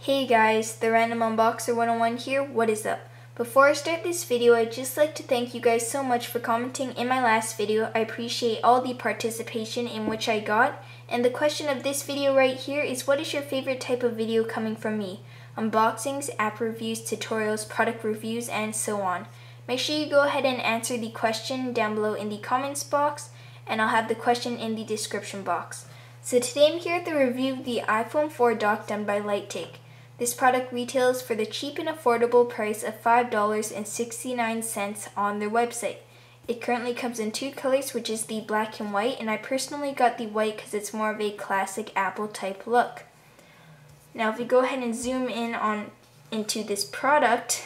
Hey guys, the Random Unboxer 101 here. What is up? Before I start this video, I'd just like to thank you guys so much for commenting in my last video. I appreciate all the participation in which I got. And the question of this video right here is, what is your favorite type of video coming from me? Unboxings, app reviews, tutorials, product reviews, and so on. Make sure you go ahead and answer the question down below in the comments box, and I'll have the question in the description box. So today I'm here to review the iPhone 4 dock done by Lightake. This product retails for the cheap and affordable price of $5.69 on their website. It currently comes in two colors, which is the black and white, and I personally got the white because it's more of a classic Apple type look. Now if we go ahead and zoom in into this product,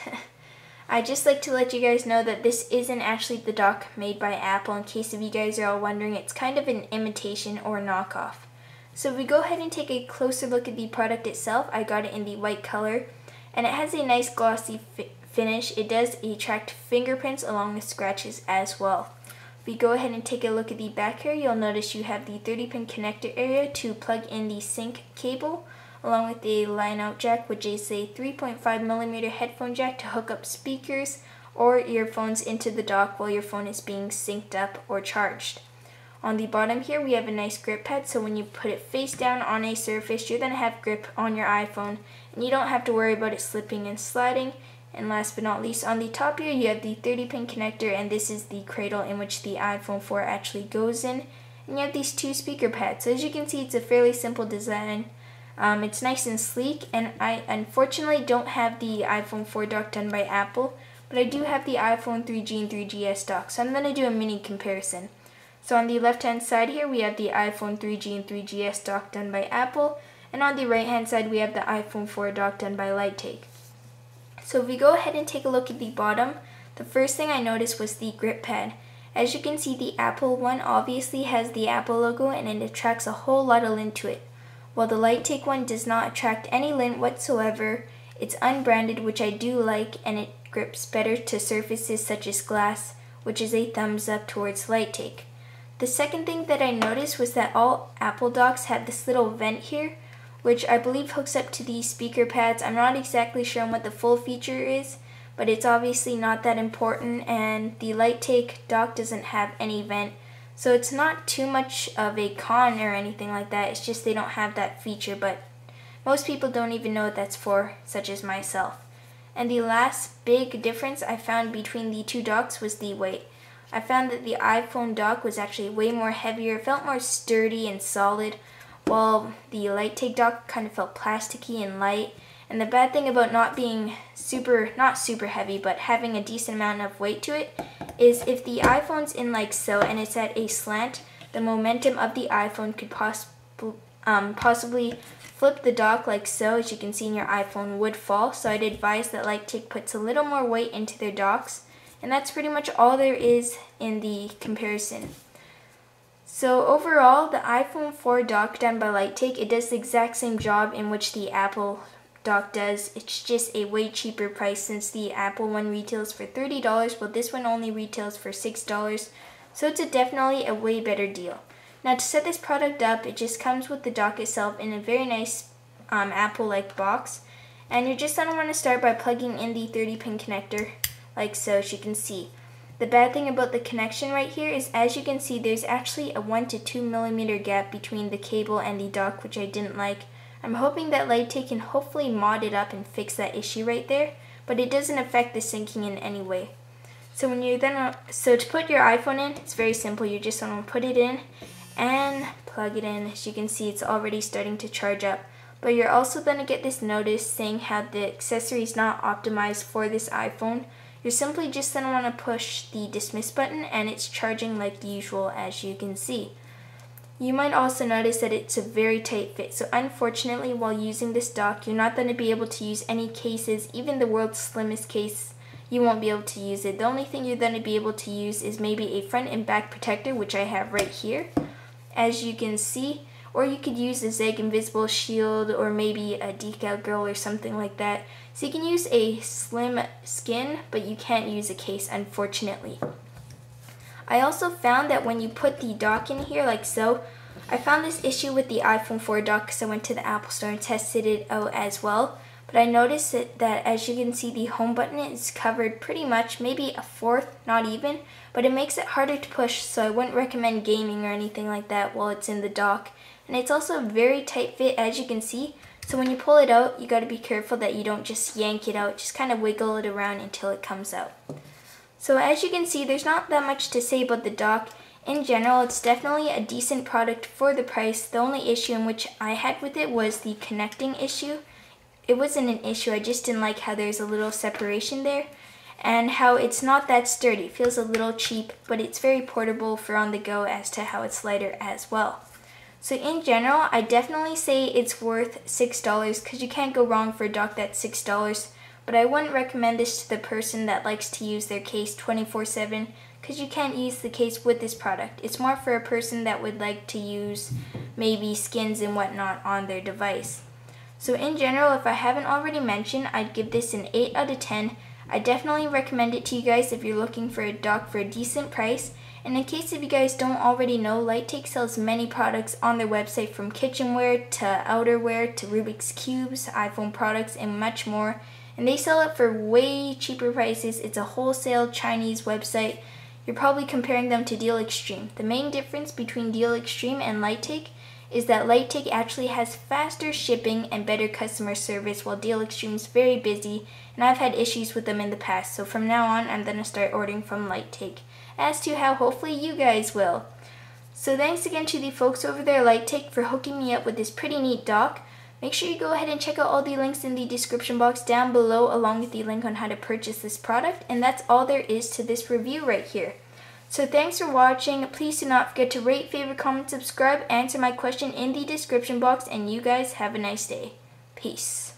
I'd just like to let you guys know that this isn't actually the dock made by Apple. In case of you guys are all wondering, it's kind of an imitation or knockoff. So if we go ahead and take a closer look at the product itself, I got it in the white color, and it has a nice glossy finish. It does attract fingerprints along with scratches as well. If we go ahead and take a look at the back here, you'll notice you have the 30-pin connector area to plug in the sync cable, along with a line-out jack, which is a 3.5mm headphone jack to hook up speakers or earphones into the dock while your phone is being synced up or charged. On the bottom here, we have a nice grip pad, so when you put it face down on a surface, you're going to have grip on your iPhone, and you don't have to worry about it slipping and sliding. And last but not least, on the top here, you have the 30-pin connector, and this is the cradle in which the iPhone 4 actually goes in. And you have these two speaker pads. So as you can see, it's a fairly simple design. It's nice and sleek, and I unfortunately don't have the iPhone 4 dock done by Apple, but I do have the iPhone 3G and 3GS dock, so I'm going to do a mini comparison. So on the left hand side here, we have the iPhone 3G and 3GS dock done by Apple, and on the right hand side we have the iPhone 4 dock done by Lightake. So if we go ahead and take a look at the bottom, the first thing I noticed was the grip pad. As you can see, the Apple one obviously has the Apple logo and it attracts a whole lot of lint to it, while the Lightake one does not attract any lint whatsoever. It's unbranded, which I do like, and it grips better to surfaces such as glass, which is a thumbs up towards Lightake. The second thing that I noticed was that all Apple docks have this little vent here, which I believe hooks up to these speaker pads. I'm not exactly sure on what the full feature is, but it's obviously not that important, and the Lightake dock doesn't have any vent, so it's not too much of a con or anything like that. It's just they don't have that feature, but most people don't even know what that's for, such as myself. And the last big difference I found between the two docks was the weight. I found that the iPhone dock was actually way more heavier, it felt more sturdy and solid, while the Lightake dock kind of felt plasticky and light. And the bad thing about not being not super heavy, but having a decent amount of weight to it, is if the iPhone's in like so and it's at a slant, the momentum of the iPhone could possibly flip the dock like so. As you can see, in your iPhone would fall. So I'd advise that Lightake puts a little more weight into their docks. And that's pretty much all there is in the comparison. So overall, the iPhone 4 dock done by Lightake, it does the exact same job in which the Apple dock does. It's just a way cheaper price, since the Apple one retails for $30, while this one only retails for $6. So it's definitely a way better deal. Now to set this product up, it just comes with the dock itself in a very nice Apple-like box. And you're just going to want to start by plugging in the 30-pin connector, like so, as you can see. The bad thing about the connection right here is, as you can see, there's actually a 1 to 2 millimeter gap between the cable and the dock, which I didn't like. I'm hoping that Lightake can hopefully mod it up and fix that issue right there, but it doesn't affect the syncing in any way. So when you're to put your iPhone in, it's very simple. You just want to put it in and plug it in. As you can see, it's already starting to charge up. But you're also going to get this notice saying how the accessory is not optimized for this iPhone. You're simply just going to want to push the dismiss button, and it's charging like usual, as you can see. You might also notice that it's a very tight fit, so unfortunately while using this dock, you're not going to be able to use any cases. Even the world's slimmest case, you won't be able to use it. The only thing you're going to be able to use is maybe a front and back protector, which I have right here, as you can see. Or you could use a Zeg Invisible Shield, or maybe a Decal Girl or something like that. So you can use a slim skin, but you can't use a case, unfortunately. I also found that when you put the dock in here like so, I found this issue with the iPhone 4 dock because I went to the Apple Store and tested it out as well. But I noticed that as you can see, the home button is covered pretty much, maybe a fourth, not even, but it makes it harder to push, so I wouldn't recommend gaming or anything like that while it's in the dock. And it's also a very tight fit, as you can see, so when you pull it out, you got to be careful that you don't just yank it out, just kind of wiggle it around until it comes out. So as you can see, there's not that much to say about the dock. In general, it's definitely a decent product for the price. The only issue in which I had with it was the connecting issue. It wasn't an issue, I just didn't like how there's a little separation there and how it's not that sturdy. It feels a little cheap, but it's very portable for on the go as to how it's lighter as well. So in general, I definitely say it's worth $6 because you can't go wrong for a dock that's $6, but I wouldn't recommend this to the person that likes to use their case 24/7 because you can't use the case with this product. It's more for a person that would like to use maybe skins and whatnot on their device. So in general, if I haven't already mentioned, I'd give this an 8 out of 10. I definitely recommend it to you guys if you're looking for a dock for a decent price. And in case if you guys don't already know, Lightake sells many products on their website, from kitchenware to outerwear to Rubik's Cubes, iPhone products, and much more. And they sell it for way cheaper prices. It's a wholesale Chinese website. You're probably comparing them to dealextreme. The main difference between dealextreme and Lightake is that Lightake actually has faster shipping and better customer service, while dealextreme is very busy, and I've had issues with them in the past. So from now on, I'm going to start ordering from Lightake, as to how hopefully you guys will. So thanks again to the folks over there at Lightake for hooking me up with this pretty neat dock. Make sure you go ahead and check out all the links in the description box down below, along with the link on how to purchase this product. And that's all there is to this review right here. So thanks for watching. Please do not forget to rate, favorite, comment, subscribe, answer my question in the description box, and you guys have a nice day. Peace.